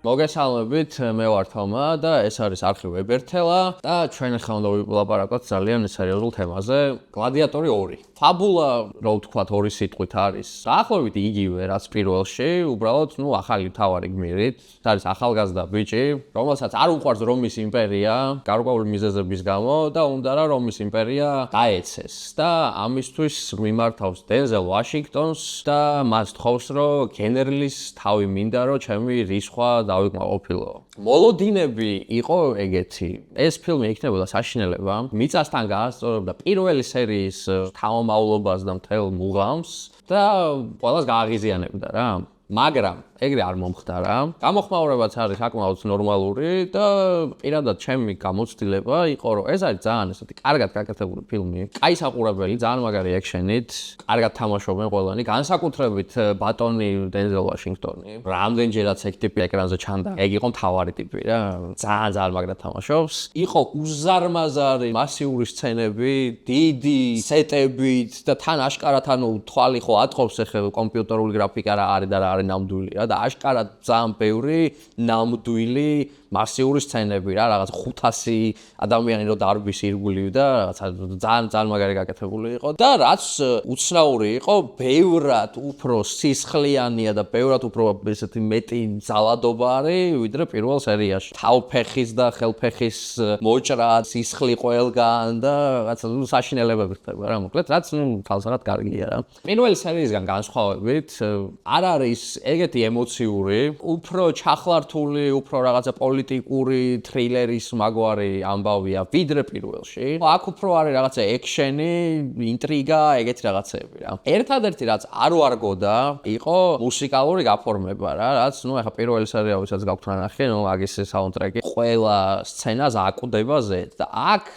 მოგესალმებით, მე ვარ თომა და ეს არის არქივ ებერთელა და ჩვენ ახლა უნდა ვილაპარაკოთ ძალიან სერიოზულ თემაზე, გლადიატორი 2. ფაბულა, რო ვთქვათ, ორი სიტყვით არის დაახლოებით იგივე, რაც პირველში, უბრალოდ, ახალი მთავარი გმირით. ეს არის ახალგაზრდა ბიჭი, რომელსაც არ უყვარს რომის იმპერია, გარკვეული მიზეზების გამო და უნდა რა რომის იმპერია დაეცეს და ამისთვის მიმართავს დენზელ ვაშინგტონს და მას თხოვს, რომ გენერლის თავი მინდა, რომ ჩემი რისხვა დავიკმაყოფილო. მოლოდინები იყო ეგეთი. ეს ფილმი იქნებოდა საშინელება, მიწასთან გაასწორებდა პირველი სერიის თავმავლობას და მთელ მუღამს და ყველას გააღიზიანებდა რა. მაგრამ ეგრე არ მომხდარა. გამოხმაურებაც არის საკმაოდ ნორმალური და პირადად ჩემი გამოცდილება იყო, რომ ეს არის ძალიან ესეთი კარგად გაკეთებული ფილმი. კაი საყურებელი, ძალიან მაგარი ექშენით, კარგად თამაშობენ ყველანი, განსაკუთრებით ბატონი დენზელ ვაშინგტონი. რამდენჯერაც ეგ ტიპი ეკრანზე ჩანდა. ეგ იყო მთავარი ტიპი რა. ძალიან მაგრად თამაშობს. იყო უზარმაზარი მასიური სცენები, დიდი სეტებით და თან აშკარად თვალი ხო ატყობს ახლა კომპიუტერული გრაფიკა რა არის და რა არის ნამდვილი რა. აშკარად ძალიან ბევრი ნამდვილი მასიური სცენები რა, რაღაც 500 ადამიანი რო დარბის ირგვლივ და რაღაცა ძალიან მაგარი გაკეთებული იყო და რაც უცნაური იყო, ბევრად უფრო სისხლიანია და ბევრად უფრო ესეთი მეტი ძალადობა არის, ვიდრე პირველ სერიაში. თავფეხის და ხელფეხის მოჭრა, სისხლი ყველგან და რაღაცა საშინელებები ხდება რა, მოკლედ, რაც თალსაღად კარგია რა. პირველი სერიისგან განსხვავებით, არ არის ეგეთი ემოციური, უფრო ჩახლართული, უფრო რაღაცა პოლიტიკური თრილერის მაგვარი ამბავია ვიდრე პირველში. აქ უფრო არის რაღაცა ექშენი, ინტრიგა, ეგეთი რაღაცები რა. ერთადერთი რაც არ ვარგოდა, იყო მუსიკალური გაფორმება რა, რაც ახლა პირველი სერია ვისაც გაქვთ ნახე, აგის საუნდტრეკი ყველა სცენას აკვდება ზედ და აქ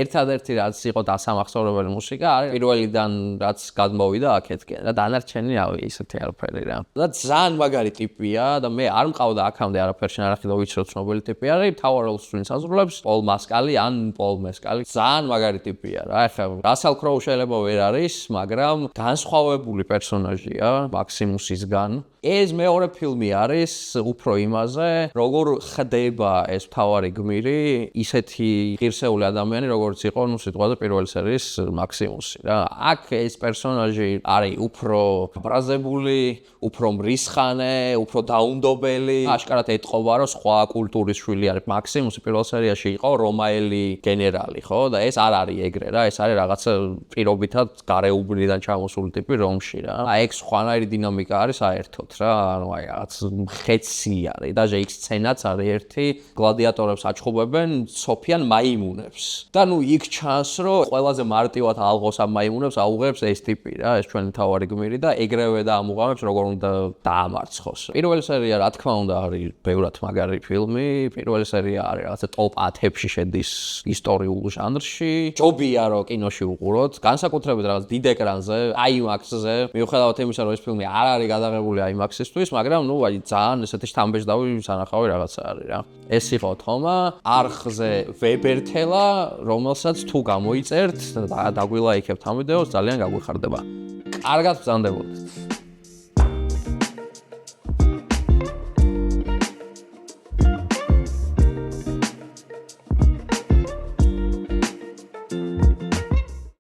ერთადერთი რაც იყო დასამახსოვრებელი მუსიკა არის პირველიდან რაც გადმოვიდა აქეთკენ და დანარჩენი რავი ისეთი არაფერი რა. და ძალიან მაგარი ტიპია და მე არ მყავდა აქამდე არაფერში ნარახი და ვიცი რომ ცნობილი ტიპი არის, მთავარ როლს ვინც ასრულებს, პოლ მასკალი ან პოლ მესკალი. ძალიან მაგარი ტიპია რა. ახლა რასელ კროუ შეიძლება ვერ არის, მაგრამ განსხვავებული პერსონაჟია მაქსიმუსისგან. ეს მეორე ფილმი არის უფრო იმაზე, როგორ ხდება ეს მთავარი გმირი, ისეთი ღირსეული ადამიანი, როგორც იყო, სიტყვაზე პირველი სერიის მაქსიმუსი რა. აქ ეს პერსონაჟი არის უფრო ბრაზებული, უფრო მრისხანე, უფრო დაუნდობელი. აშკარად ეტყობა, რომ სხვა კულტურის შვილი არის მაქსიმუსი, პირველ სერიაში იყო რომაელი გენერალი, ხო? და ეს არ არის ეგრე რა, ეს არის რაღაცა პირობითად გარეუბნიდან ჩამოსული ტიპი რომში რა. ეგ სხვანაირი დინამიკა არის საერთოდ რა, რაღაც ხეცი არის. და ეგ სცენაც არის ერთი, გლადიატორებს აჩხუბებენ სოფიან მაიმუნებს. და იქ ჩანს, რომ ყველაზე მარტივად ალღოს ამ მაიმუნებს აუღებს ეს ტიპი რა, ეს ჩვენი მთავარი გმირი და ეგრევე დაამუღამებს როგორ უნდა დაამარცხოს. პირველი სერია რა თქმა უნდა არის ბევრად მაგარი ფილმი. პირველი სერია არის რაღაცა ტოპ 10-ში შედის ისტორიულ ჟანრში. ჯობია რომ კინოში უყუროთ, განსაკუთრებით რაღაც დიდ ეკრანზე, IMAX-ზე. მიუხედავად იმისა, რომ ეს ფილმი არ არის გადაღებული IMAX-ისთვის, მაგრამ ძალიან ესეთი შთამბეჭდავი სანახავი რაღაცა არის რა. ეს იყო თომა, არხზე ვებერთელა, რომელსაც თუ გამოიწერთ და დაგვილაიქებთ ამ ვიდეოს, ძალიან გაგვიხარდება. კარგად ბრძანდებოდეთ.